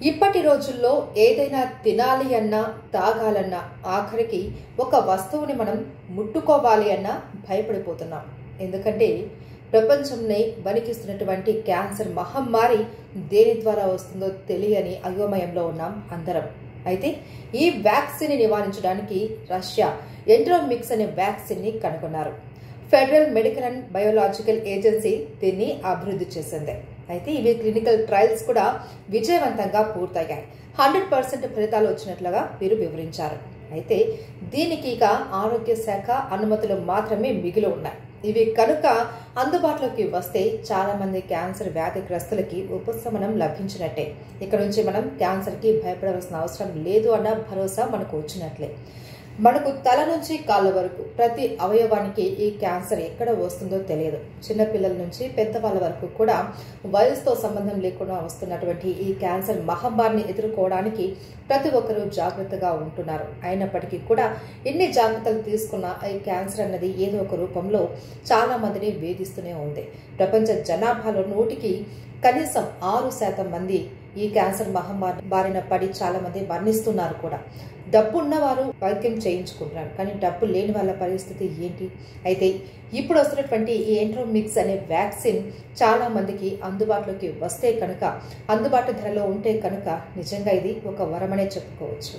ఇప్పటి రోజుల్లో ఏదైనా తినాలి అన్నా తాగాలన్నా ఆఖరికి ఒక వస్తువుని మనం ముట్టుకోవాలి అన్నా భయపడిపోతున్నాం. ఎందుకంటే ప్రపంచంనే వణికిస్తున్నటువంటి క్యాన్సర్ మహమ్మారి దేని ద్వారా వస్తుందో తెలియని అయోమయంలో ఉన్నాం అందరం. అయితే ఈ వ్యాక్సిన్ ని నివారించడానికి రష్యా ఎంట్రోమిక్స్ అనే వ్యాక్సిన్ ని కనుగొన్నారు. Federal medical and biological agency దీన్ని అభివృద్ధి చేసింది. అయితే ఇవి క్లినికల్ ట్రయల్స్ కూడా విజయవంతంగా పూర్తయ్యాయి. 100% ఫలితాలు వచ్చినట్లుగా వీరు వివరించారు. అయితే దీనికి ఇక ఆరోగ్య శాఖ అనుమతులు మాత్రమే మిగిలి ఉన్నాయి. ఇవి కనుక అందుబాటులోకి వస్తే చాలా మంది క్యాన్సర్ వ్యాధిగ్రస్తులకి ఉపశమనం లభించినట్టే. ఇక్కడ నుంచి మనం క్యాన్సర్ కి భయపడవలసిన అవసరం లేదు అన్న భరోసా మనకు వచ్చినట్లే. మనకు తల నుంచి కాళ్ళ వరకు ప్రతి అవయవానికి ఈ క్యాన్సర్ ఎక్కడ వస్తుందో తెలియదు. చిన్నపిల్లల నుంచి పెద్దవాళ్ళ వరకు కూడా వయసుతో సంబంధం లేకుండా వస్తున్నటువంటి ఈ క్యాన్సర్ మహమ్మారిని ఎదుర్కోవడానికి ప్రతి ఒక్కరూ జాగ్రత్తగా ఉంటున్నారు. అయినప్పటికీ కూడా ఎన్ని జాగ్రత్తలు తీసుకున్నా ఈ క్యాన్సర్ అన్నది ఏదో ఒక రూపంలో చాలా మందిని వేధిస్తూనే ఉంది. ప్రపంచ జనాభాలో 100కి కనీసం 6% మంది ఈ క్యాన్సర్ మహమ్మారి బారిన పడి చాలా మంది మరణిస్తున్నారు కూడా. డబ్బు ఉన్నవారు వైద్యం చేయించుకుంటున్నారు, కానీ డబ్బు లేని వాళ్ళ పరిస్థితి ఏంటి? అయితే ఇప్పుడు వస్తున్నటువంటి ఈ ఎంట్రోమిక్స్ అనే వ్యాక్సిన్ చాలా మందికి అందుబాటులోకి వస్తే కనుక, అందుబాటు ధరలో ఉంటే కనుక నిజంగా ఇది ఒక వరమనే చెప్పుకోవచ్చు.